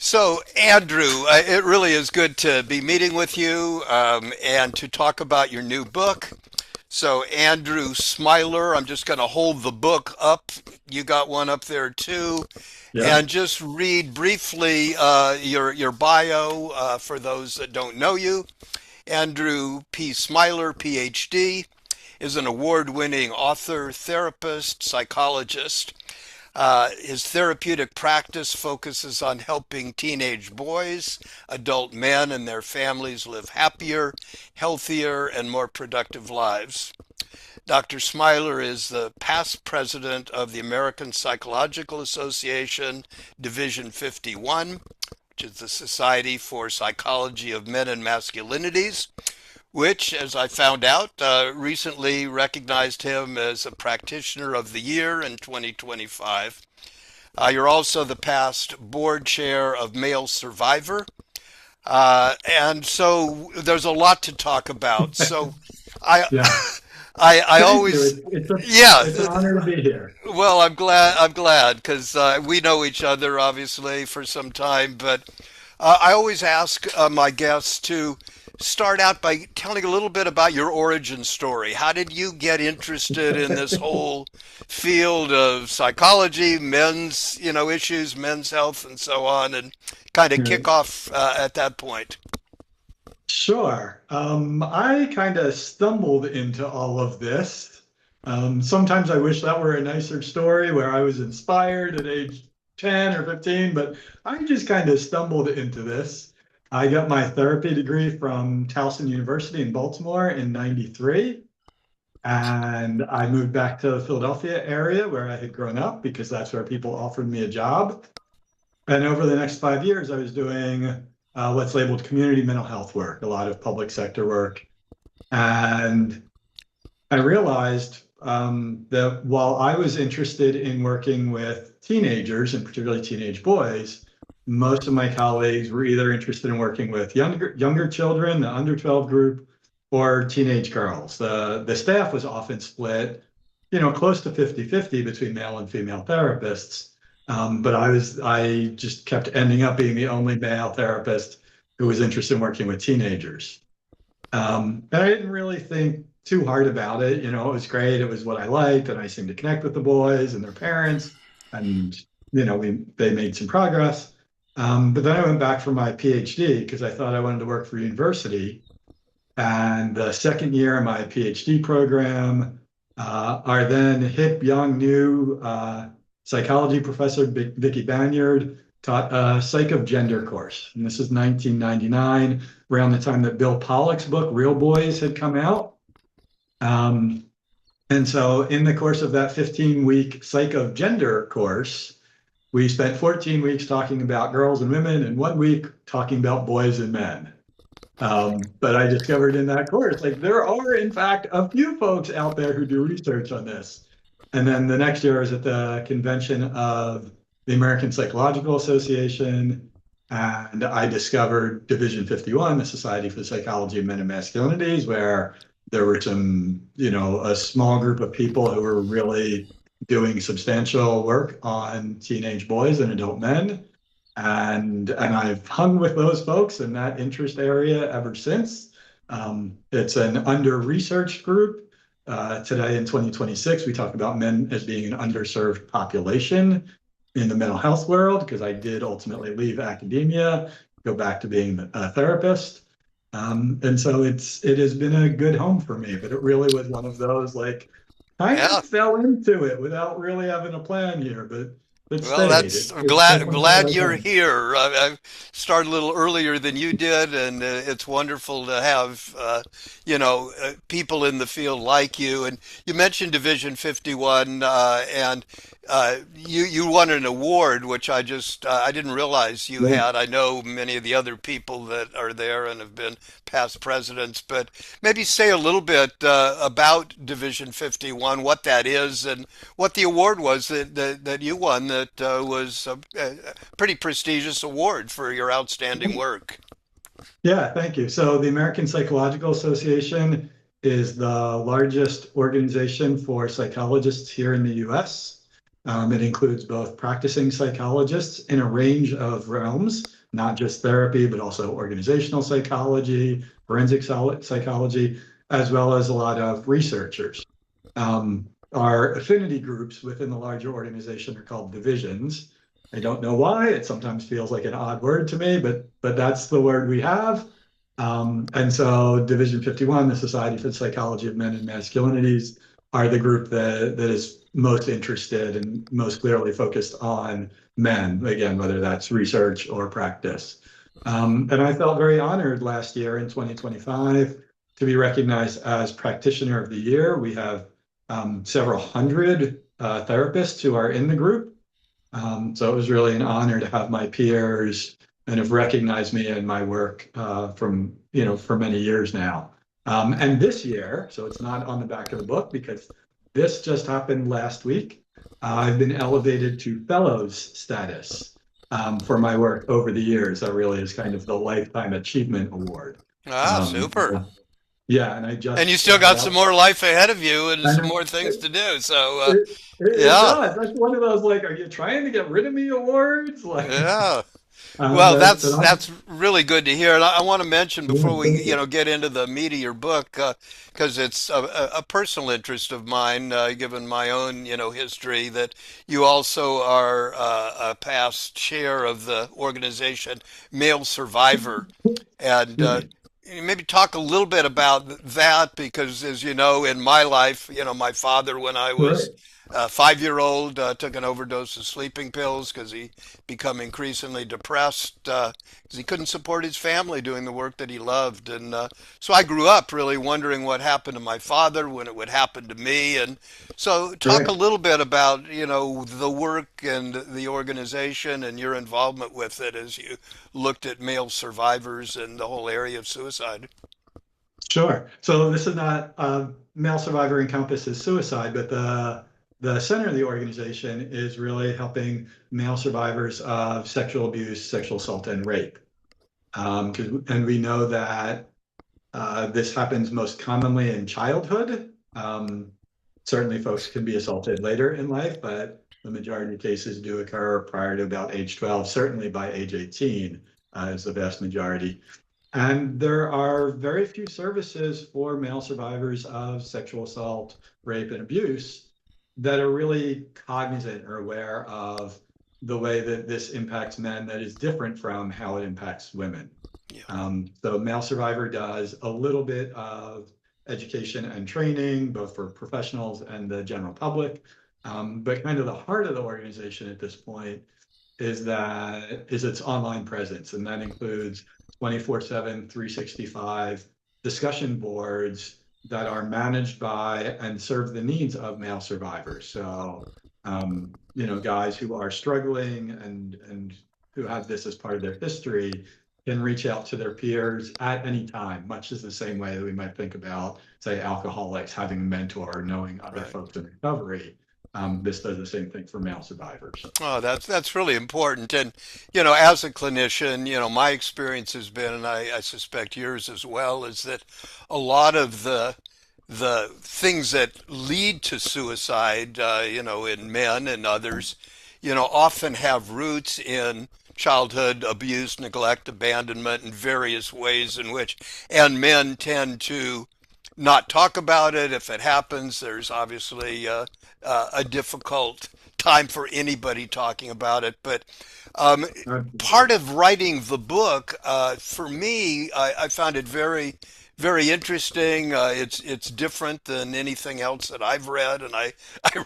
So, Andrew, it really is good to be meeting with you and to talk about your new book. So, Andrew Smiler, I'm just going to hold the book up. You got one up there too, Yeah. and just read briefly your bio for those that don't know you. Andrew P. Smiler, PhD, is an award-winning author, therapist, psychologist. His therapeutic practice focuses on helping teenage boys, adult men, and their families live happier, healthier, and more productive lives. Dr. Smiler is the past president of the American Psychological Association, Division 51, which is the Society for Psychology of Men and Masculinities, which, as I found out, recently recognized him as a Practitioner of the Year in 2025. You're also the past board chair of Male Survivor. And so there's a lot to talk about. So I, Yeah. I Thank you. always, yeah, It's an honor to be here. well, I'm glad because we know each other obviously for some time, but I always ask my guests to start out by telling a little bit about your origin story. How did you get interested in this whole field of psychology, men's, issues, men's health, and so on, and kind of Yeah. kick off at that point? Sure. I kind of stumbled into all of this. Sometimes I wish that were a nicer story where I was inspired at age 10 or 15, but I just kind of stumbled into this. I got my therapy degree from Towson University in Baltimore in 93. And I moved back to the Philadelphia area where I had grown up because that's where people offered me a job. And over the next 5 years, I was doing what's labeled community mental health work, a lot of public sector work. And I realized that while I was interested in working with teenagers, and particularly teenage boys, most of my colleagues were either interested in working with younger children, the under 12 group, or teenage girls. The staff was often split, close to 50-50 between male and female therapists. But I just kept ending up being the only male therapist who was interested in working with teenagers. And I didn't really think too hard about it. It was great. It was what I liked, and I seemed to connect with the boys and their parents, and they made some progress. But then I went back for my PhD because I thought I wanted to work for university. And the second year of my PhD program, our then hip, young, new psychology professor, Vicky Banyard, taught a Psych of Gender course. And this is 1999, around the time that Bill Pollock's book, Real Boys, had come out. Um, and so, in the course of that 15-week Psych of Gender course, we spent 14 weeks talking about girls and women, and 1 week talking about boys and men. But I discovered in that course, like there are in fact a few folks out there who do research on this. And then the next year I was at the convention of the American Psychological Association, and I discovered Division 51, the Society for the Psychology of Men and Masculinities, where there were a small group of people who were really doing substantial work on teenage boys and adult men. And I've hung with those folks in that interest area ever since. It's an under-researched group. Today in 2026, we talk about men as being an underserved population in the mental health world because I did ultimately leave academia, go back to being a therapist. And so it has been a good home for me, but it really was one of those like kind Yeah. of fell into it without really having a plan here, but Well, stayed. that's I'm It's definitely felt glad like you're home. here. I started a little earlier than you did, and it's wonderful to have people in the field like you. And you mentioned Division 51, and you won an award, which I didn't realize you Yeah. had. I know many of the other people that are there and have been past presidents, but maybe say a little bit about Division 51, what that is, and what the award was that you won that was a pretty prestigious award for your outstanding work. Yeah, thank you. So the American Psychological Association is the largest organization for psychologists here in the US. It includes both practicing psychologists in a range of realms, not just therapy, but also organizational psychology, forensic psychology, as well as a lot of researchers. Our affinity groups within the larger organization are called divisions. I don't know why. It sometimes feels like an odd word to me, but that's the word we have. And so Division 51, the Society for the Psychology of Men and Masculinities, are the group that is most interested and most clearly focused on men, again, whether that's research or practice. And I felt very honored last year in 2025 to be recognized as Practitioner of the Year. We have several hundred therapists who are in the group. So it was really an honor to have my peers and have recognized me and my work from, for many years now. And this year, so it's not on the back of the book because this just happened last week. I've been elevated to fellows status for my work over the years. That really is kind of the Lifetime Achievement Award. Ah, super. Yeah, and I And you just still got got out. some more life ahead of you and some And more things to do. So, it yeah, does. That's one of those like, are you trying to get rid of me awards? Like, yeah. Well, but that's really good to hear. And I want to mention yeah, before we, thank you. get into the meat of your book, because it's a personal interest of mine, given my own, history, that you also are a past chair of the organization Male Survivor, and Right. maybe talk a little bit about that, because as you know, in my life, my father, when I was Right. a 5-year-old, took an overdose of sleeping pills because he become increasingly depressed because he couldn't support his family doing the work that he loved. And so I grew up really wondering what happened to my father, when it would happen to me. And so talk a Right. little bit about, the work and the organization and your involvement with it as you looked at male survivors and the whole area of suicide. Sure. So this is not male survivor encompasses suicide, but the center of the organization is really helping male survivors of sexual abuse, sexual assault, and rape. And we know that this happens most commonly in childhood. Certainly, folks can be assaulted later in life, but the majority of cases do occur prior to about age 12, certainly by age 18 is the vast majority. And there are very few services for male survivors of sexual assault, rape, and abuse that are really cognizant or aware of the way that this impacts men that is different from how it impacts women. Yeah. So Male Survivor does a little bit of education and training, both for professionals and the general public. But kind of the heart of the organization at this point is its online presence, and that includes 24/7, 365 discussion boards that are managed by and serve the needs of male survivors. So, guys who are struggling and who have this as part of their history can reach out to their peers at any time, much as the same way that we might think about, say, alcoholics having a mentor or knowing other Right. folks in recovery. This does the same thing for male survivors. Oh, that's really important. And as a clinician, my experience has been, and I suspect yours as well, is that a lot of the things that lead to suicide, in men and others, often have roots in childhood abuse, neglect, abandonment, and various ways in which, and men tend to not talk about it. If it happens, there's obviously a difficult time for anybody talking about it. But part of writing the book, for me, I found it very, very interesting. It's different than anything else that I've read, and I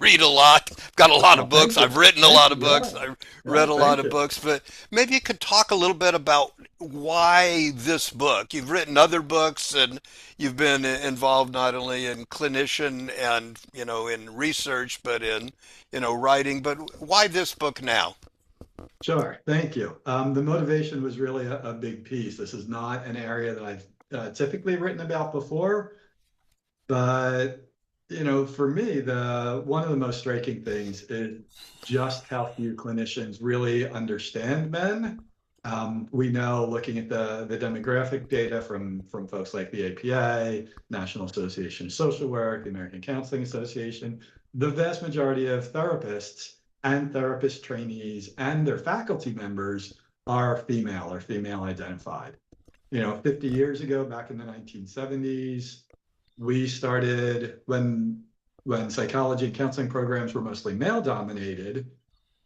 read a lot. I've got a lot of Oh, books. thank I've you. written a Thank lot you. of Yeah. books. I've Yeah. read a lot Thank of you. books, but maybe you could talk a little bit about why this book. You've written other books, and you've been involved not only in clinician and in research, but in writing. But why this book now? Sure. Thank you. The motivation was really a big piece. This is not an area that I've typically written about before, but for me, the one of the most striking things is just how few clinicians really understand men. We know, looking at the demographic data from folks like the APA, National Association of Social Work, the American Counseling Association, the vast majority of therapists and therapist trainees and their faculty members are female or female identified. 50 years ago, back in the 1970s, we started when psychology and counseling programs were mostly male dominated.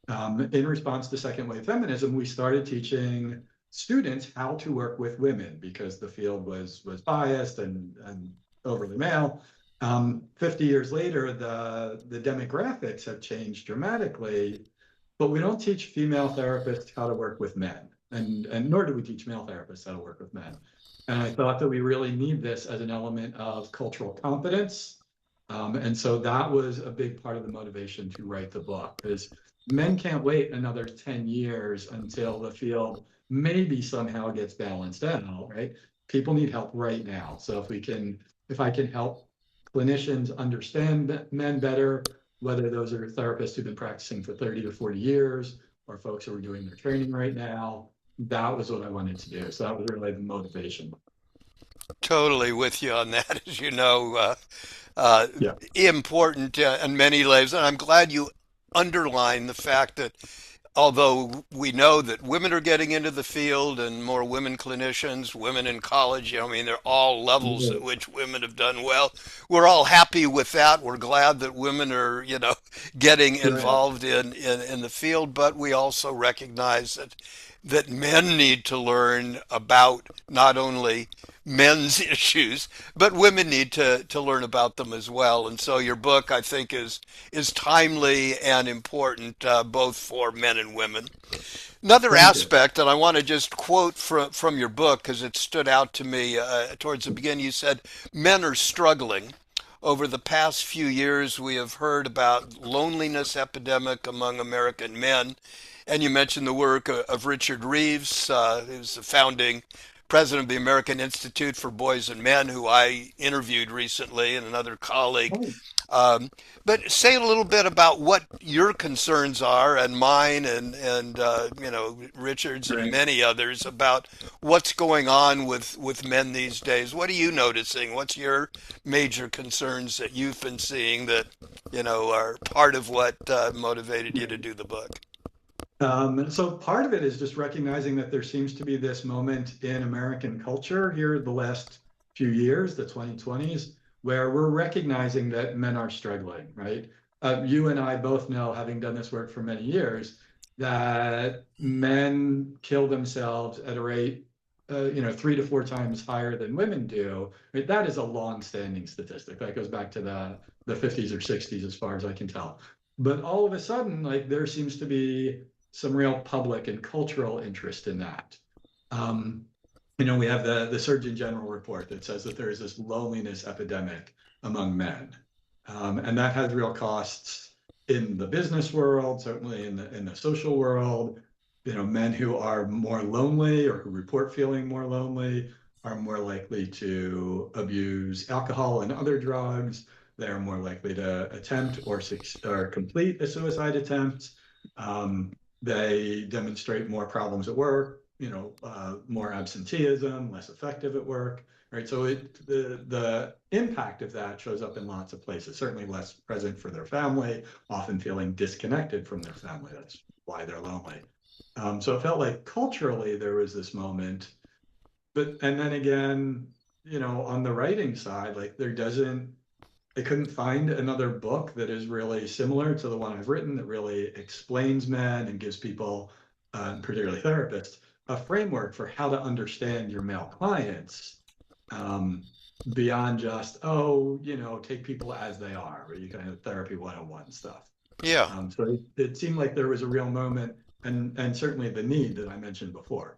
In response to second wave feminism, we started teaching students how to work with women because the field was biased and overly male. 50 years later, the demographics have changed dramatically, but we don't teach female therapists how to work with men, and nor do we teach male therapists how to work with men. And I thought that we really need this as an element of cultural competence. And so that was a big part of the motivation to write the book, because men can't wait another 10 years until the field maybe somehow gets balanced out, right? People need help right now. So if I can help clinicians understand men better, whether those are therapists who've been practicing for 30 or 40 years or folks who are doing their training right now, that was what I wanted to do. So that was really the motivation. Totally with you on that, as you know, uh, Yeah. important in many ways. And I'm glad you underline the fact that although we know that women are getting into the field and more women clinicians, women in college, I mean, they're all levels at which women have done well. We're all happy with that. We're glad that women are, getting Right. involved in the field, but we also recognize that men need to learn about not only men's issues, but women need to learn about them as well. And so your book, I think, is timely and important both for men and women. Another Thank you. aspect, and I want to just quote from your book because it stood out to me towards the beginning. You said men are struggling. Over the past few years, we have heard about loneliness epidemic among American men, and you mentioned the work of Richard Reeves, who's the founding president of the American Institute for Boys and Men, who I interviewed recently, and another colleague. Oh, Um, but say a little bit about what your concerns are, and mine, and Richard's and great. many others about what's going on with men these days. What are you noticing? What's your major concerns that you've been seeing that are part of what motivated you to do the book? So part of it is just recognizing that there seems to be this moment in American culture here the last few years, the 2020s, where we're recognizing that men are struggling, right? You and I both know, having done this work for many years, that men kill themselves at a rate, 3 to 4 times higher than women do. Right? That is a long-standing statistic. That goes back to the 50s or 60s, as far as I can tell. But all of a sudden, like there seems to be some real public and cultural interest in that. Um, we have the Surgeon General report that says that there is this loneliness epidemic among men, and that has real costs in the business world, certainly in the social world. Men who are more lonely or who report feeling more lonely are more likely to abuse alcohol and other drugs. They're more likely to attempt or complete a suicide attempt. Um, they demonstrate more problems at work, more absenteeism, less effective at work, right? So the impact of that shows up in lots of places. Certainly less present for their family, often feeling disconnected from their family. That's why they're lonely. So it felt like culturally there was this moment, and then again, on the writing side, like I couldn't find another book that is really similar to the one I've written that really explains men and gives people, particularly therapists, a framework for how to understand your male clients, um, beyond just, take people as they are, or you kind of therapy 101 stuff. Yeah. So it seemed like there was a real moment and certainly the need that I mentioned before.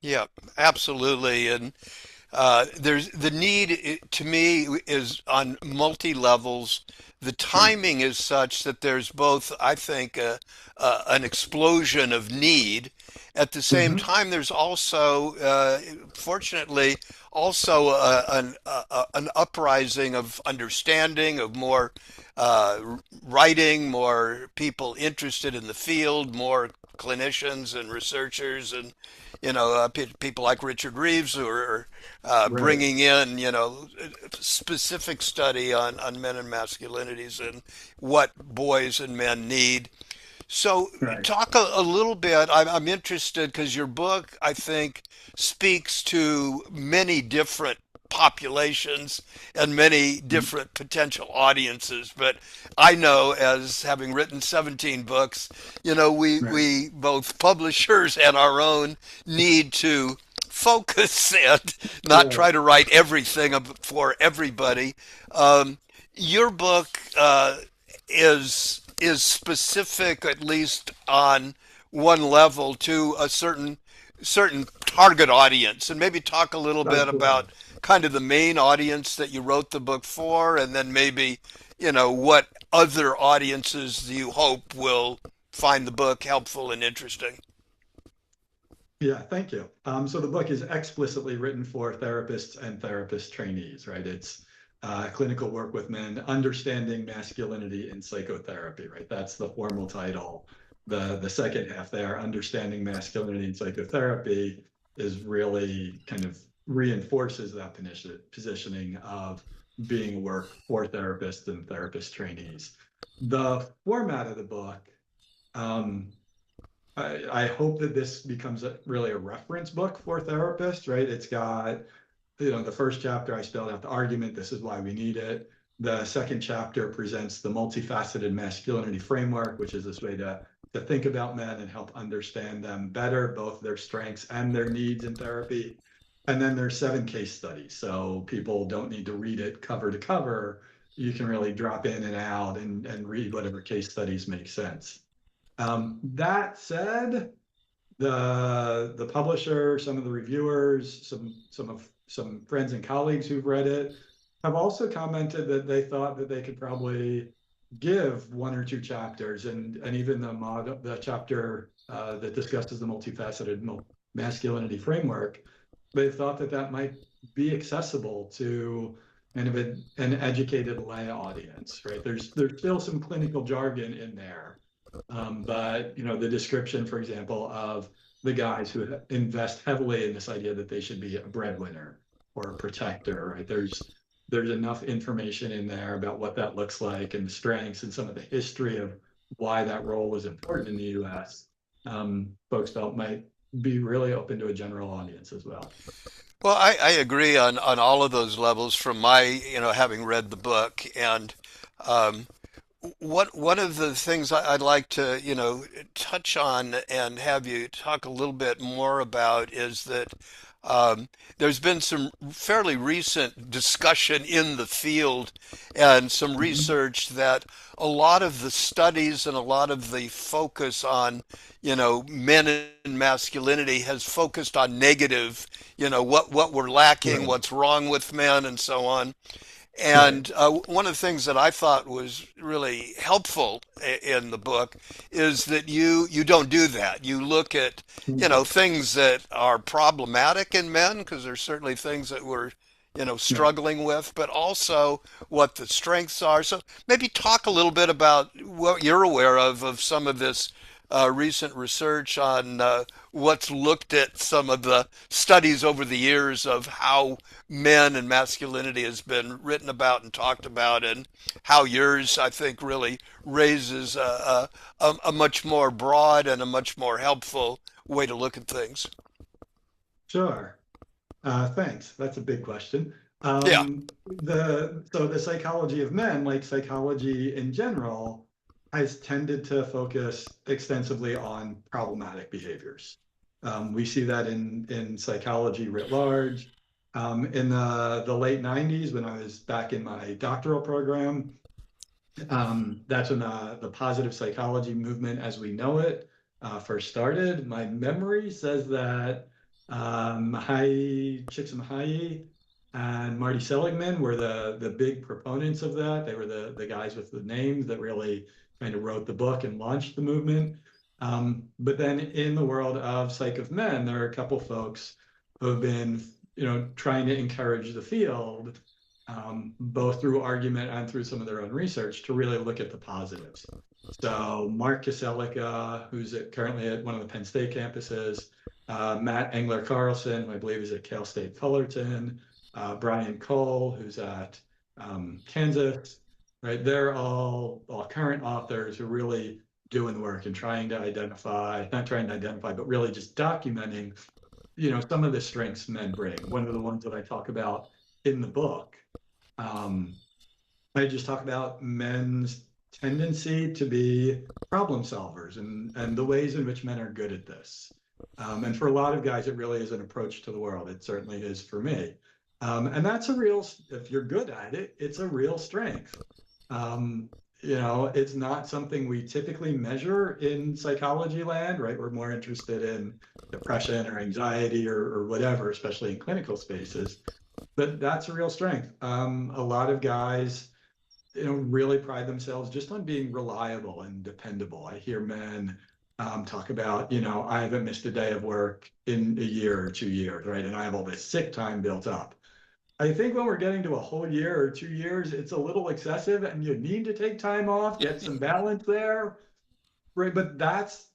Yeah, absolutely. And there's the need to me is on multi levels. The Hmm. timing is such that there's both, I think, an explosion of need. At the same Mm-hmm. time, there's also, fortunately, also an uprising of understanding, of more writing, more people interested in the field, more clinicians and researchers, and people like Richard Reeves who are Right. bringing in specific study on men and masculinity. masculinities and what boys and men need. So, Right. talk a little bit. I'm interested because your book, I think, speaks to many different populations and many different potential audiences. But I know, as having written 17 books, Right. we both publishers and our own need to focus and not Right. try to write everything for everybody. Um, your book is specific, at least on one level, to a certain target audience, and maybe talk a little bit Absolutely. about kind of the main audience that you wrote the book for, and then maybe what other audiences do you hope will find the book helpful and interesting. Yeah, thank you. So the book is explicitly written for therapists and therapist trainees, right? It's clinical work with men, understanding masculinity in psychotherapy, right? That's the formal title. The second half there, understanding masculinity in psychotherapy, is really kind of reinforces that positioning of being work for therapists and therapist trainees. The format of the book, um, I hope that this becomes really a reference book for therapists, right? It's got, the first chapter, I spelled out the argument. This is why we need it. The second chapter presents the multifaceted masculinity framework, which is this way to think about men and help understand them better, both their strengths and their needs in therapy. And then there's 7 case studies. So people don't need to read it cover to cover. You can really drop in and out and read whatever case studies make sense. That said, the publisher, some of the reviewers, some friends and colleagues who've read it have also commented that they thought that they could probably give 1 or 2 chapters, and even the chapter that discusses the multifaceted masculinity framework, they thought that that might be accessible to kind of an educated lay audience, right? There's still some clinical jargon in there, but the description, for example, of the guys who invest heavily in this idea that they should be a breadwinner or a protector, right? There's enough information in there about what that looks like and the strengths and some of the history of why that role was important in the U.S. Folks felt might be really open to a general audience as well. Well, I agree on all of those levels from my, having read the book. And um, one of the things I'd like to, touch on and have you talk a little bit more about is that there's been some fairly recent discussion in the field and some Mhm. research that a lot of the studies and a lot of the focus on, men and masculinity has focused on negative, what we're lacking, Right, what's wrong with men, and so on. right. And one of the things that I thought was really helpful in the book is that you don't do that. You look at Mhm. things that are problematic in men, because there's certainly things that we're Right. struggling with, but also what the strengths are. So maybe talk a little bit about what you're aware of some of this recent research on what's looked at some of the studies over the years of how men and masculinity has been written about and talked about, and how yours, I think, really raises a much more broad and a much more helpful way to look at things. Sure. Thanks. That's a big question. Yeah. The psychology of men, like psychology in general, has tended to focus extensively on problematic behaviors. We see that in psychology writ large. In the late 90s, when I was back in my doctoral program, that's when the positive psychology movement, as we know it, first started. My memory says that Mahai Csikszentmihalyi and Marty Seligman were the big proponents of that. They were the guys with the names that really kind of wrote the book and launched the movement. But then in the world of Psych of Men, there are a couple folks who have been, trying to encourage the field, both through argument and through some of their own research, to really look at the positives. So Mark Kaselica, who's currently at one of the Penn State campuses, Matt Engler Carlson, who I believe is at Cal State Fullerton, Brian Cole, who's at Kansas, right? They're all current authors who are really doing the work and trying to identify, not trying to identify, but really just documenting, some of the strengths men bring. One of the ones that I talk about in the book, um, I just talk about men's tendency to be problem solvers and the ways in which men are good at this. And for a lot of guys, it really is an approach to the world. It certainly is for me. And that's a real, if you're good at it, it's a real strength. Um, it's not something we typically measure in psychology land, right? We're more interested in depression or anxiety or whatever, especially in clinical spaces. But that's a real strength. A lot of guys, really pride themselves just on being reliable and dependable. I hear men talk about, I haven't missed a day of work in a year or 2 years, right? And I have all this sick time built up. I think when we're getting to a whole year or 2 years, it's a little excessive and you need to take time off, get some balance there, right? But that's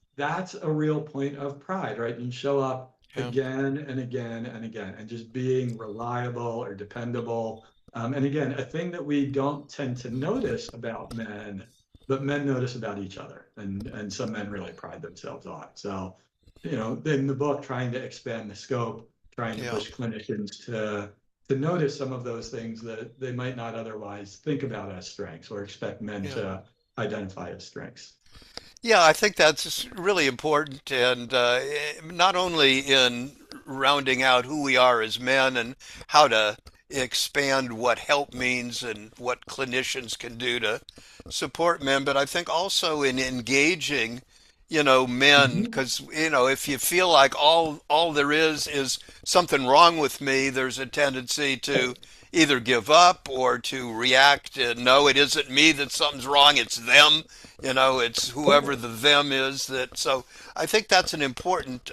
a real point of pride, right? You show up Yeah. again and again and again, and just being reliable or dependable. And again, a thing that we don't tend to notice about men, but men notice about each other, and some men really pride themselves on. So, in the book, trying to expand the scope, trying to Yeah. push clinicians to notice some of those things that they might not otherwise think about as strengths or expect men Yeah. to identify as strengths. Yeah, I think that's really important, and not only in rounding out who we are as men and how to expand what help means and what clinicians can do to support men, but I think also in engaging, men, Mhm. because if you feel like all there is something wrong with me, there's a tendency to either give up or to react and no, it isn't me that something's wrong, it's them. It's whoever the them is that. So I think that's an important,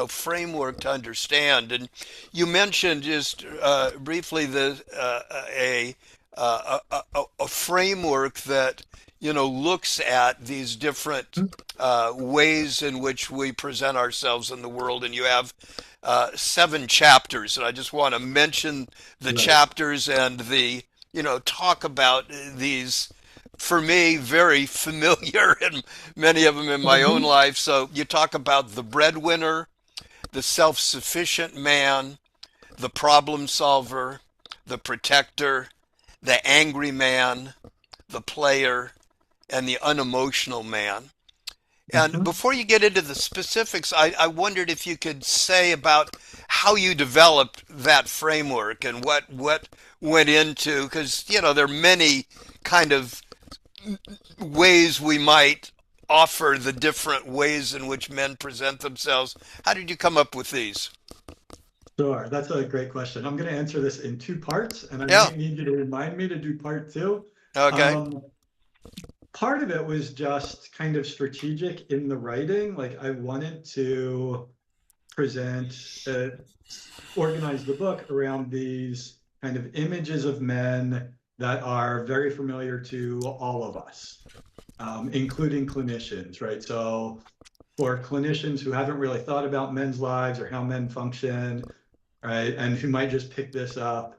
framework to understand. And you mentioned just briefly a framework that looks at these different ways in which we present ourselves in the world. And you have 7 chapters, and I just want to mention the Right. chapters and talk about these for me, very familiar, and many of them in my own Mhm. life. So you talk about the breadwinner, the self sufficient man, the problem solver, the protector, the angry man, the player, and the unemotional man. And Mhm. before you get into the specifics, I wondered if you could say about how you developed that framework and what went into, because, there are many kind of ways we might offer the different ways in which men present themselves. How did you come up with these? Sure, that's a great question. I'm going to answer this in two parts, and I Yeah. might need you to remind me to do part two. Okay. Um, Part of it was just kind of strategic in the writing. Like I wanted to present, organize the book around these kind of images of men that are very familiar to all of us, including clinicians, right? So for clinicians who haven't really thought about men's lives or how men function, right? And who might just pick this up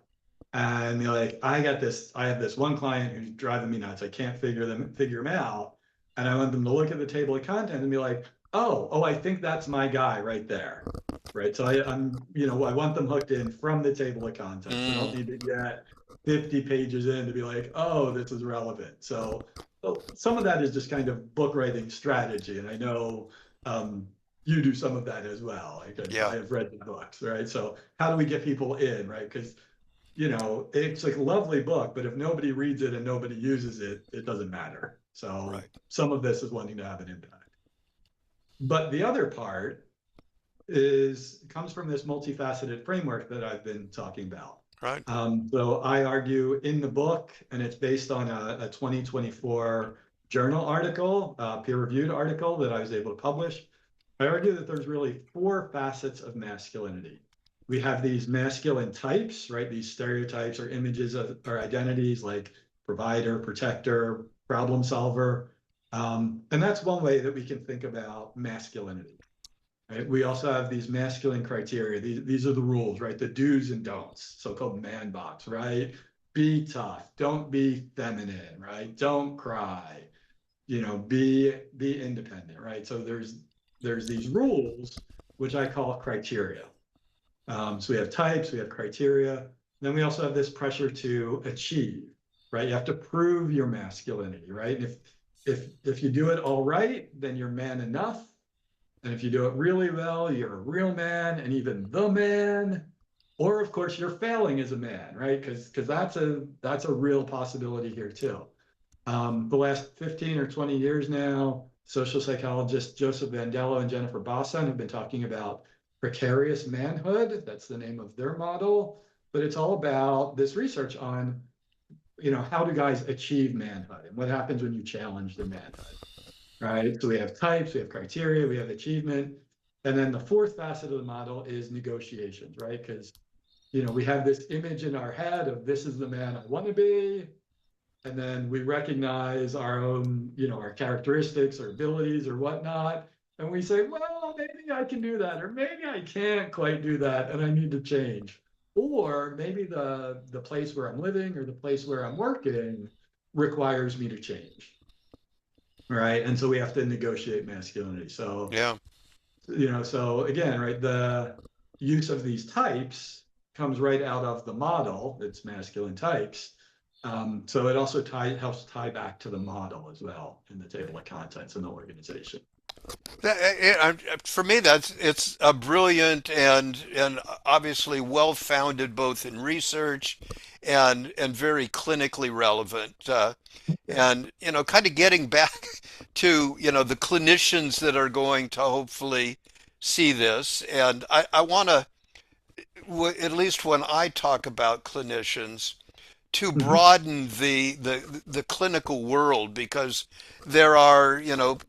and be like, I have this one client who's driving me nuts. I can't figure him out. And I want them to look at the table of content and be like, oh, I think that's my guy right there. Right. So I want them hooked in from the table of contents. I don't Mm, need to get 50 pages in to be like, oh, this is relevant. So some of that is just kind of book writing strategy. And I know um, you do some of that as well. Like yeah. I have read the books, right? So how do we get people in, right? Because it's like a lovely book, but if nobody reads it and nobody uses it, it doesn't matter. So Right. some of this is wanting to have an impact. But the other part is comes from this multifaceted framework that I've been talking about. Right. So I argue in the book, and it's based on a 2024 journal article, peer-reviewed article that I was able to publish. I argue that there's really 4 facets of masculinity. We have these masculine types, right? These stereotypes or images of or identities like provider, protector, problem solver. And that's one way that we can think about masculinity. Right? We also have these masculine criteria. These are the rules, right? The do's and don'ts, so-called man box, right? be tough, don't be feminine, right? Don't cry, be independent, right? So there's these rules, which I call criteria. So we have types, we have criteria. Then we also have this pressure to achieve, right? You have to prove your masculinity, right? And if you do it all right, then you're man enough. And if you do it really well, you're a real man and even the man. Or of course, you're failing as a man, right? Because that's a real possibility here too. The last 15 or 20 years now, social psychologists Joseph Bandello and Jennifer Bosson have been talking about precarious manhood. That's the name of their model. But it's all about this research on, how do guys achieve manhood and what happens when you challenge their manhood, right? So we have types, we have criteria, we have achievement. And then the fourth facet of the model is negotiations, right? Because, we have this image in our head of this is the man I want to be, and then we recognize our own, our characteristics or abilities or whatnot. And we say, well, maybe I can do that, or maybe I can't quite do that, and I need to change. Or maybe the place where I'm living or the place where I'm working requires me to change. Right. And so we have to negotiate masculinity. So, Yeah. so again, right, the use of these types comes right out of the model. It's masculine types. So it also helps tie back to the model as well in the table of contents in the organization. For me, it's a brilliant and obviously well-founded both in research and very clinically relevant. And kind of getting back to the clinicians that are going to hopefully see this, and I want to, at least when I talk about clinicians, to Mhm. broaden the clinical world, because there are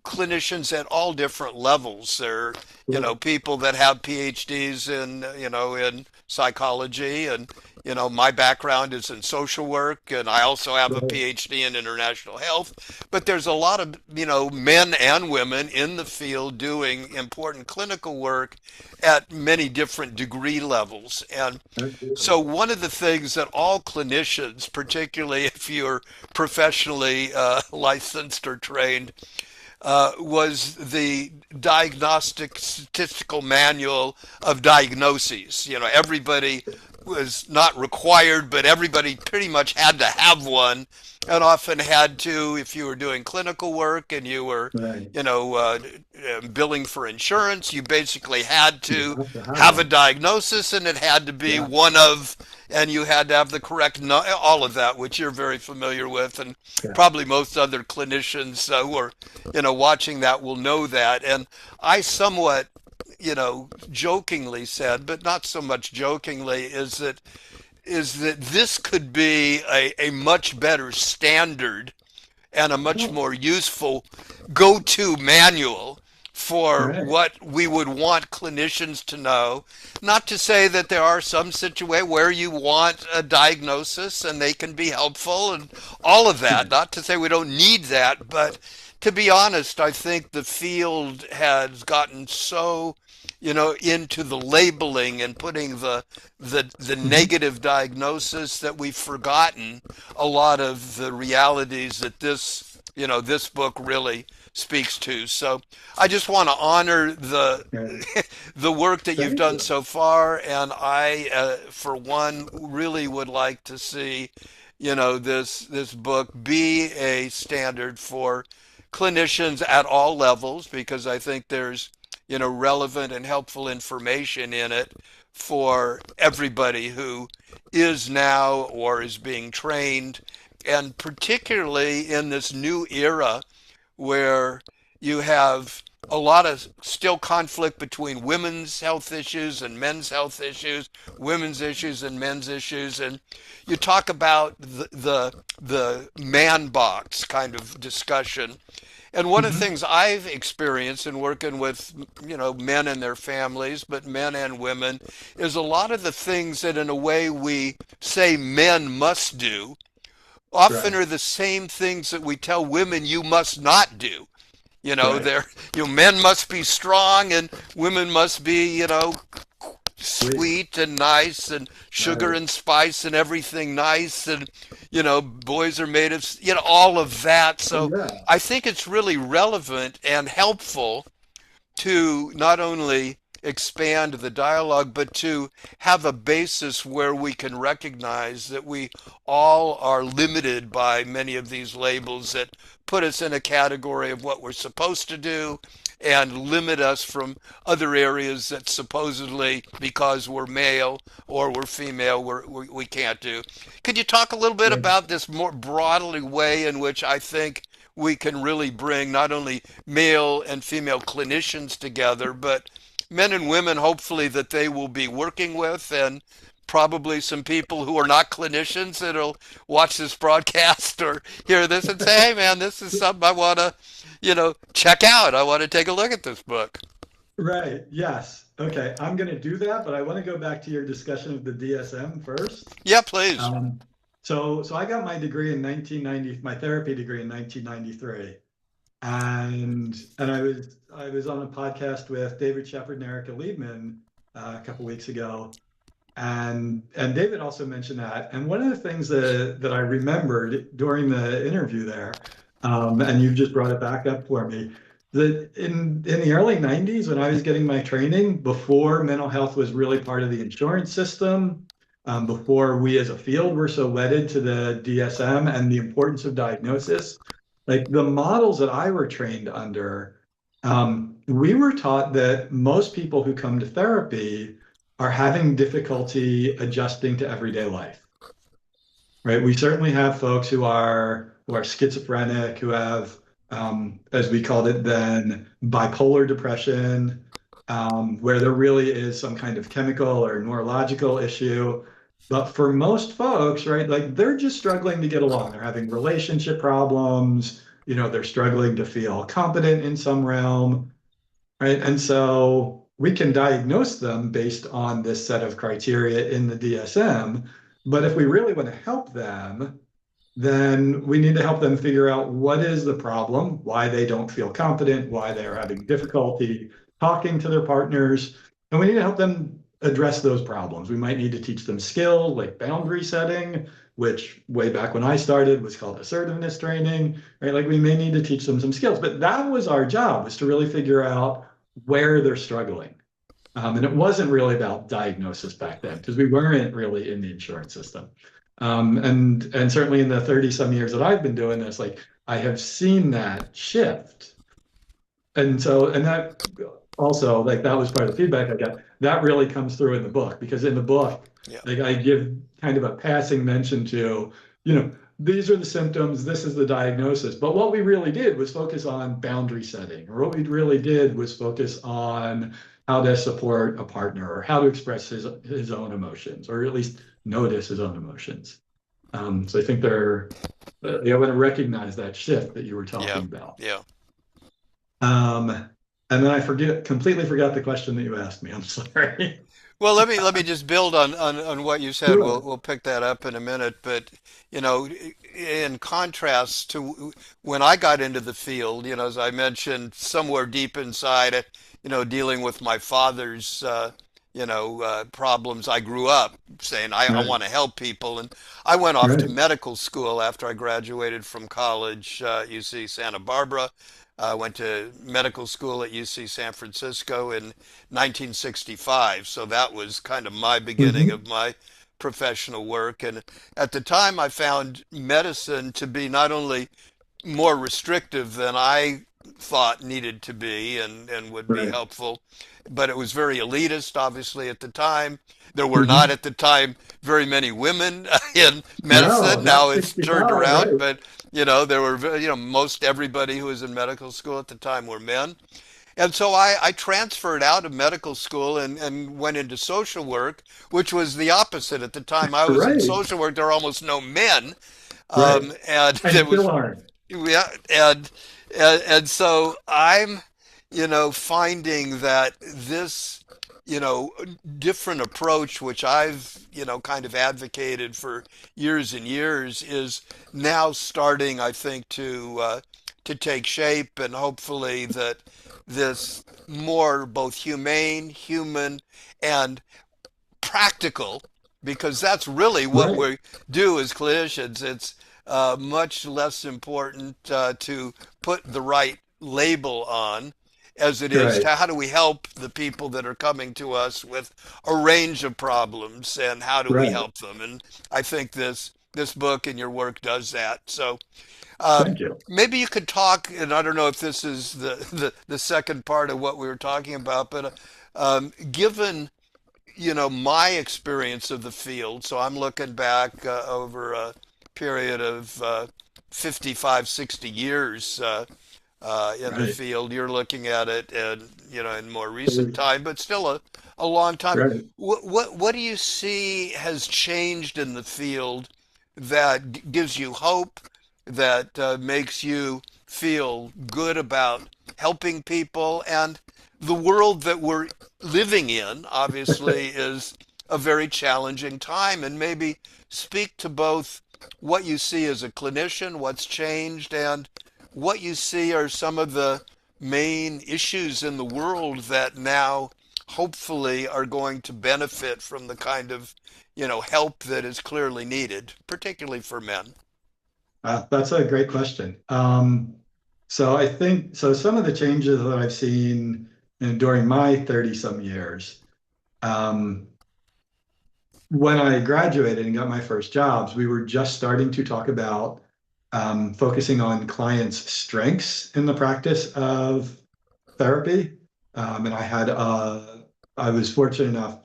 clinicians at all different levels. There are Sure. people that have PhDs in in psychology, and my background is in social work, and I also have a Right. PhD in international health. But there's a lot of men and women in the field doing important clinical work at many different degree levels. And Absolutely. so one of the things that all clinicians, particularly if you're professionally licensed or trained, was the Diagnostic Statistical Manual of Diagnoses. Everybody was not required, but everybody pretty much had to have one, and often had to, if you were doing clinical work and you were, Right. billing for insurance, you basically had You to have to have have a one. diagnosis, and it had to be Yeah. one of, and you had to have the correct, all of that, which you're very familiar with, and Yeah. probably most other clinicians who are watching that will know that. And I somewhat, jokingly said, but not so much jokingly, is that this could be a much better standard and a much Oh, more useful go-to manual for right. what we would want clinicians to know. Not to say that there are some situations where you want a diagnosis and they can be helpful and all of that. Right. Not to say we don't need that, but to be honest, I think the field has gotten so into the labeling and putting the Mhm. negative diagnosis that we've forgotten a lot of the realities that this book really speaks to. So I just want to honor the Right. the work that you've Thank done you. so far, and I, for one, really would like to see this book be a standard for clinicians at all levels, because I think there's relevant and helpful information in it for everybody who is now or is being trained, and particularly in this new era where you have a lot of still conflict between women's health issues and men's health issues, women's issues and men's issues, and you talk about the man box kind of discussion. And one of the Mhm. things I've experienced in working with, men and their families, but men and women, is a lot of the things that in a way we say men must do often Right. are the same things that we tell women you must not do. Right. They're, men must be strong and women must be, Sweet. sweet and nice and sugar Right. and spice and everything nice and boys are made of all of that. Oh, So yeah. I think it's really relevant and helpful to not only expand the dialogue, but to have a basis where we can recognize that we all are limited by many of these labels that put us in a category of what we're supposed to do and limit us from other areas that supposedly, because we're male or we're female, we can't do. Could you talk a little bit Right. about this more broadly way in which I think we can really bring not only male and female clinicians together, but men and women, hopefully, that they will be working with, and probably some people who are not clinicians that'll watch this broadcast or hear this and say, hey, man, this is something I want to, check out. I want to take a look at this book. Right. Yes. Okay. I'm going to do that, but I want to go back to your discussion of the DSM first. Yeah, please. Um, so I got my degree in 1990, my therapy degree in 1993. And I was on a podcast with David Shepard and Erica Liebman a couple weeks ago, and David also mentioned that. And one of the things that I remembered during the interview there, and you've just brought it back up for me, that in the early 90s when I was getting my training, before mental health was really part of the insurance system, before we as a field were so wedded to the DSM and the importance of diagnosis, like the models that I were trained under, we were taught that most people who come to therapy are having difficulty adjusting to everyday life, right? We certainly have folks who are schizophrenic, who have, as we called it then, bipolar depression, where there really is some kind of chemical or neurological issue. But for most folks, right, like they're just struggling to get along. They're having relationship problems, they're struggling to feel competent in some realm, right? And so we can diagnose them based on this set of criteria in the DSM. But if we really want to help them, then we need to help them figure out what is the problem, why they don't feel confident, why they're having difficulty talking to their partners. And we need to help them address those problems. We might need to teach them skills like boundary setting, which way back when I started was called assertiveness training, right? Like we may need to teach them some skills, but that was our job, was to really figure out where they're struggling. And it wasn't really about diagnosis back then because we weren't really in the insurance system. And certainly in the 30 some years that I've been doing this, like I have seen that shift. And that also, like that was part of the feedback I got. That really comes through in the book because in the book, Yeah. like I give kind of a passing mention to, these are the symptoms, this is the diagnosis. But what we really did was focus on boundary setting, or what we really did was focus on how to support a partner or how to express his own emotions, or at least notice his own emotions. So I think I want to recognize that shift that you were Yeah. talking about. Yeah. Um, and then completely forgot the question that you asked me. I'm sorry. Well, let me just build on what you said. We'll Sure. we'll pick that up in a minute. But in contrast to when I got into the field, as I mentioned, somewhere deep inside it, dealing with my father's problems, I grew up saying I Right. want to help people, and I went off to Right. medical school after I graduated from college, UC Santa Barbara. I went to medical school at UC San Francisco in 1965. So that was kind of my beginning Hmm. of my professional work. And at the time, I found medicine to be not only more restrictive than I thought needed to be and would be Right. helpful, but it was very elitist, obviously, at the time. There were not Hmm. at the time very many women in No, medicine. not Now it's turned 65, around, right. but there were, most everybody who was in medical school at the time were men. And so I transferred out of medical school and went into social work, which was the opposite. At the time I was in Right. social work, there were almost no men. Right. And And there still was, aren't. yeah, and so I'm, finding that this, you know, different approach, which I've, kind of advocated for years and years, is now starting, I think, to take shape, and hopefully that this more both humane, human, and practical, because that's really what Right, we do as clinicians. It's much less important to put the right label on as it is right, to how do we help the people that are coming to us with a range of problems and how do we right. help them. And I think this book and your work does that. So Thank you. maybe you could talk, and I don't know if this is the second part of what we were talking about, but given my experience of the field, so I'm looking back over a period of 55, 60 years in the Right, field. You're looking at it, and in more recent time, but still a long time. right. What do you see has changed in the field that gives you hope, that makes you feel good about helping people? And the world that we're living in, obviously, is a very challenging time. And maybe speak to both what you see as a clinician, what's changed, and what you see are some of the main issues in the world that now hopefully are going to benefit from the kind of help that is clearly needed, particularly for men. That's a great question. So I think so. Some of the changes that I've seen during my 30 some years, um, when I graduated and got my first jobs, we were just starting to talk about focusing on clients' strengths in the practice of therapy. And I was fortunate enough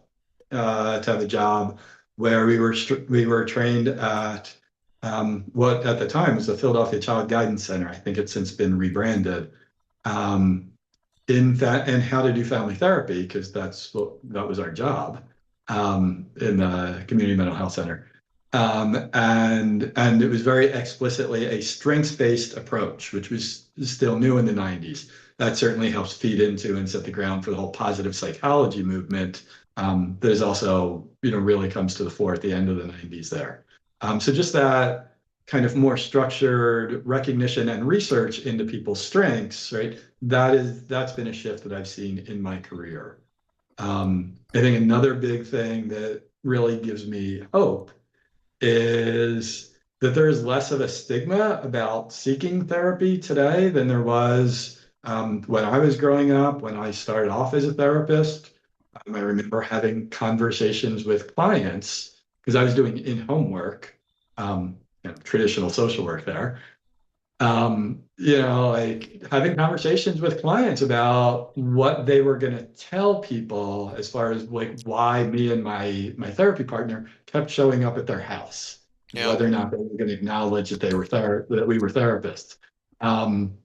to have a job where we were trained at what at the time was the Philadelphia Child Guidance Center. I think it's since been rebranded. Um, in that and how to do family therapy because that was our job in the community mental health center. And it was very explicitly a strengths-based approach, which was still new in the 90s. That certainly helps feed into and set the ground for the whole positive psychology movement that is also, really comes to the fore at the end of the 90s there. So just that kind of more structured recognition and research into people's strengths, right? That's been a shift that I've seen in my career. I think another big thing that really gives me hope is that there is less of a stigma about seeking therapy today than there was when I was growing up, when I started off as a therapist. I remember having conversations with clients because I was doing in-home work, traditional social work there. Like having conversations with clients about what they were going to tell people as far as like why me and my therapy partner kept showing up at their house, Yeah. whether or not they were going to acknowledge that that we were therapists.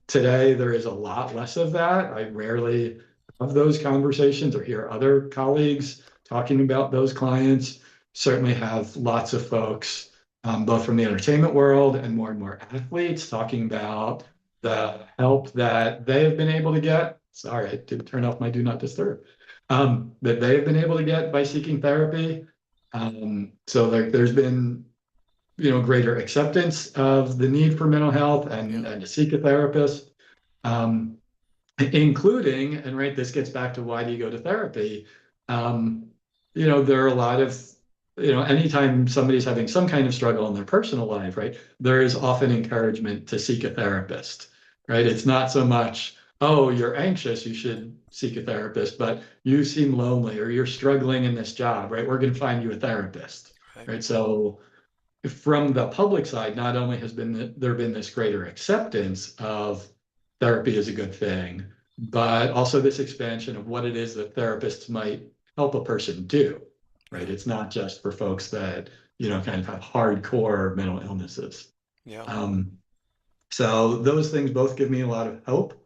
Today there is a lot less of that. I rarely have those conversations or hear other colleagues talking about those clients. Certainly have lots of folks both from the entertainment world and more athletes talking about the help that they have been able to get. Sorry, I did turn off my do not disturb. That they have been able to get by seeking therapy. So there's been, greater acceptance of the need for mental health Yeah. and to seek a therapist, um, including, and right, this gets back to why do you go to therapy? Um, there are a lot of anytime somebody's having some kind of struggle in their personal life, right, there is often encouragement to seek a therapist, right? It's not so much, oh, you're anxious, you should seek a therapist, but you seem lonely or you're struggling in this job, right? We're going to find you a therapist, Right. right? So from the public side, not only has there been this greater acceptance of therapy as a good thing, but also this expansion of what it is that therapists might help a person do, right? Yeah. It's not just for folks that, kind of have hardcore mental illnesses. Yeah. Um, so those things both give me a lot of hope.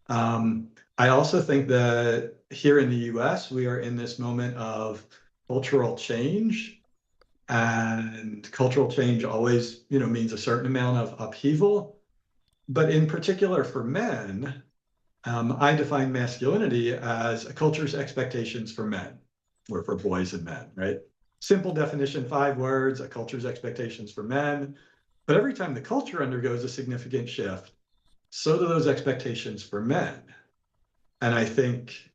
I also think that here in the US, we are in this moment of cultural change. And cultural change always, means a certain amount of upheaval. But in particular for men, I define masculinity as a culture's expectations for men, or for boys and men, right? Simple definition, 5 words, a culture's expectations for men. But every time the culture undergoes a significant shift, so do those expectations for men. And I think,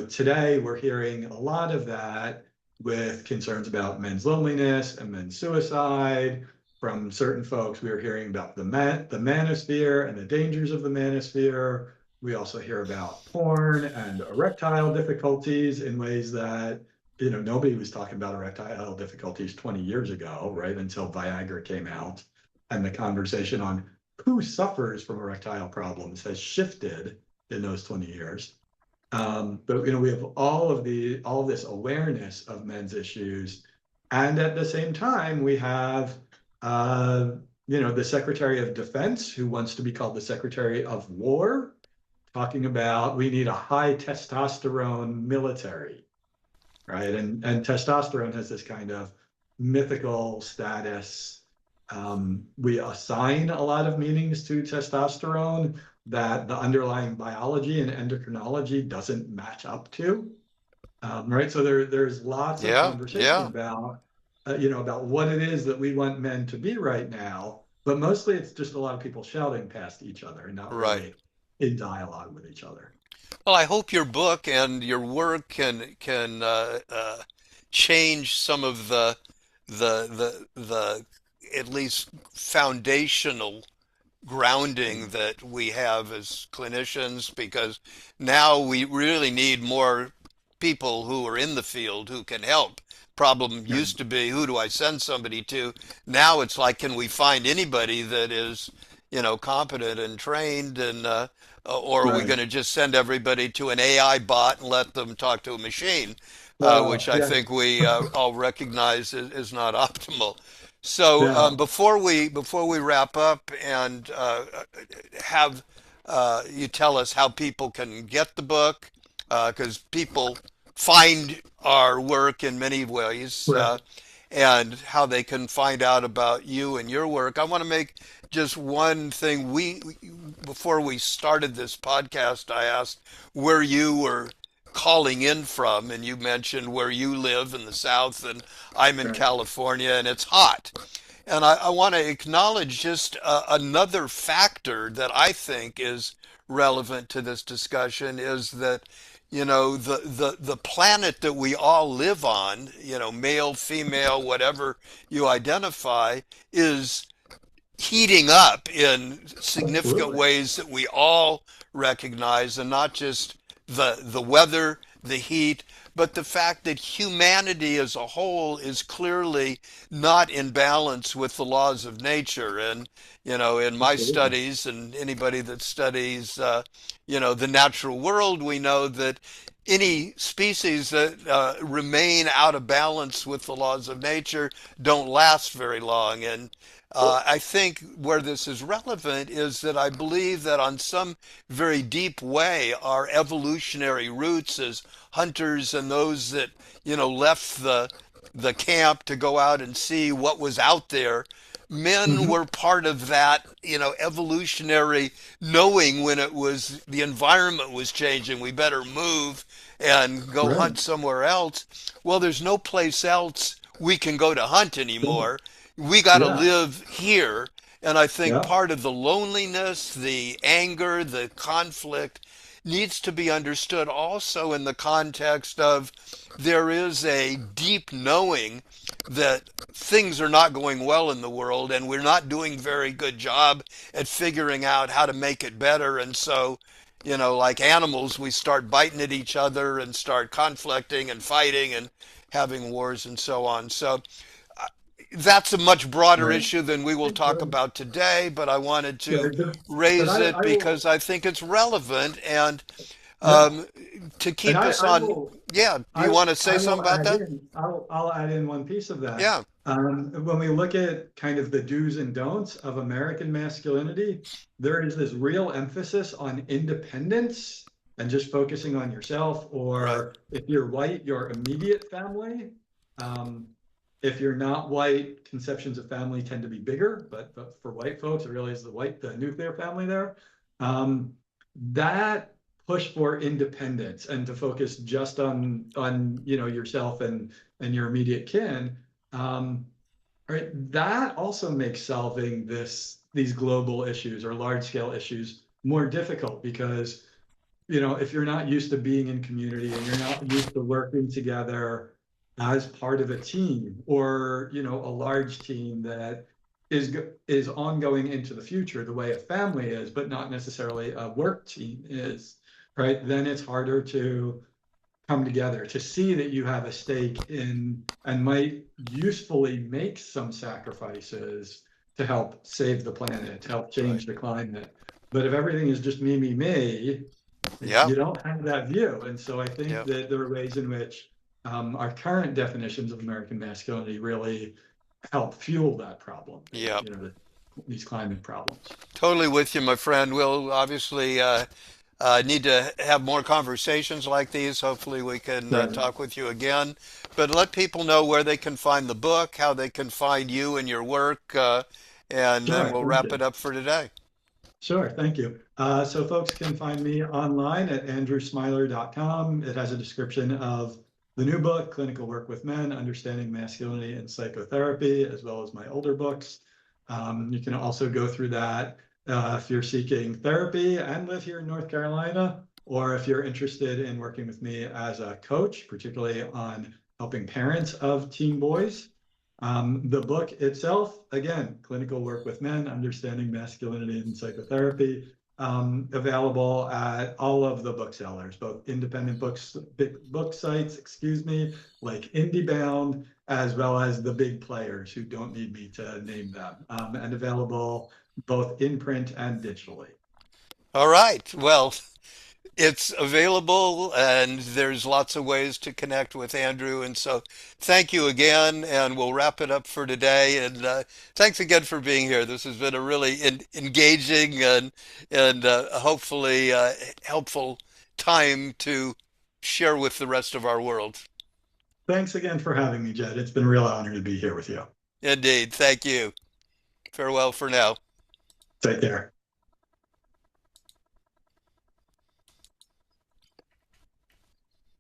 today we're hearing a lot of that with concerns about men's loneliness and men's suicide. From certain folks, we are hearing about the manosphere and the dangers of the manosphere. We also hear about porn and erectile difficulties in ways that, nobody was talking about erectile difficulties 20 years ago, right? Until Viagra came out. And the conversation on who suffers from erectile problems has shifted in those 20 years. But we have all of this awareness of men's issues, and at the same time, we have the Secretary of Defense, who wants to be called the Secretary of War, talking about we need a high testosterone military, right? And testosterone has this kind of mythical status. We assign a lot of meanings to testosterone that the underlying biology and endocrinology doesn't match up to. Right? So there's lots of Yeah, conversation yeah. about about what it is that we want men to be right now, but mostly it's just a lot of people shouting past each other and not Right. really in dialogue with each other. Well, I hope your book and your work can change some of the at least foundational grounding that we have as clinicians, because now we really need more people who are in the field who can help. Problem Right. used to be, who do I send somebody to? Now it's like, can we find anybody that is, competent and trained, or are we Right. going to just send everybody to an AI bot and let them talk to a machine, which Well, I yeah, think we all recognize is not optimal. So yeah. before we wrap up and have you tell us how people can get the book, because people find our work in many ways, Right. and how they can find out about you and your work. I want to make just one thing. Before we started this podcast, I asked where you were calling in from, and you mentioned where you live in the South, and I'm in Right. California, and it's hot. And I want to acknowledge just another factor that I think is relevant to this discussion is that, the planet that we all live on, male, female, whatever you identify, is heating up in significant Absolutely. ways that we all recognize, and not just the weather, the heat, but the fact that humanity as a whole is clearly not in balance with the laws of nature. And in my Absolutely. studies, and anybody that studies the natural world, we know that any species that remain out of balance with the laws of nature don't last very long. And I think where this is relevant is that I believe that on some very deep way, our evolutionary roots as hunters and those that, left the camp to go out and see what was out there, men Mhm. were part of that, evolutionary knowing when it was the environment was changing, we better move and go Right. hunt somewhere else. Well, there's no place else we can go to hunt anymore. We got to Yeah. live here. And I think Yeah. part of the loneliness, the anger, the conflict needs to be understood also in the context of there is a deep knowing that things are not going well in the world, and we're not doing very good job at figuring out how to make it better. And so, like animals, we start biting at each other and start conflicting and fighting and having wars and so on. So that's a much broader Right. issue than we will talk Right. about today, but I wanted to Right. But raise it I will, because I think it's relevant, and yeah. um, to And keep us on. Yeah, do you want to say I something will about add that? in, I'll add in one piece of that. Yeah. When we look at kind of the do's and don'ts of American masculinity, there is this real emphasis on independence and just focusing on yourself, Right. or if you're white, your immediate family. Um, if you're not white, conceptions of family tend to be bigger, but for white folks, it really is the nuclear family there. Um, that push for independence and to focus just on yourself and your immediate kin, um, right? That also makes solving these global issues or large scale issues more difficult because if you're not used to being in community and you're not used to working together, as part of a team, or a large team that is ongoing into the future the way a family is, but not necessarily a work team is, right? Then it's harder to come together, to see that you have a stake in and might usefully make some sacrifices to help save the planet, to help Right. change the climate. But if everything is just me, Yeah. you don't have that view. And so I think Yeah. that there are ways in which our current definitions of American masculinity really help fuel that problem, Yeah. these climate problems. Totally with you, my friend. We'll obviously need to have more conversations like these. Hopefully, we can Right. talk with you again. But let people know where they can find the book, how they can find you and your work, and then Sure. we'll Thank wrap you. it up for today. Sure, thank you. So folks can find me online at andrewsmiler.com. It has a description of the new book, Clinical Work with Men, Understanding Masculinity and Psychotherapy, as well as my older books. You can also go through that if you're seeking therapy and live here in North Carolina, or if you're interested in working with me as a coach, particularly on helping parents of teen boys. The book itself, again, Clinical Work with Men, Understanding Masculinity and Psychotherapy, available at all of the booksellers, both independent books, big book sites, excuse me, like IndieBound, as well as the big players who don't need me to name them, and available both in print and digitally. All right. Well, it's available, and there's lots of ways to connect with Andrew. And so, thank you again, and we'll wrap it up for today. And thanks again for being here. This has been a really engaging and hopefully helpful time to share with the rest of our world. Thanks again for having me, Jed. It's been a real honor to be here with you. Indeed. Thank you. Farewell for now. Take care.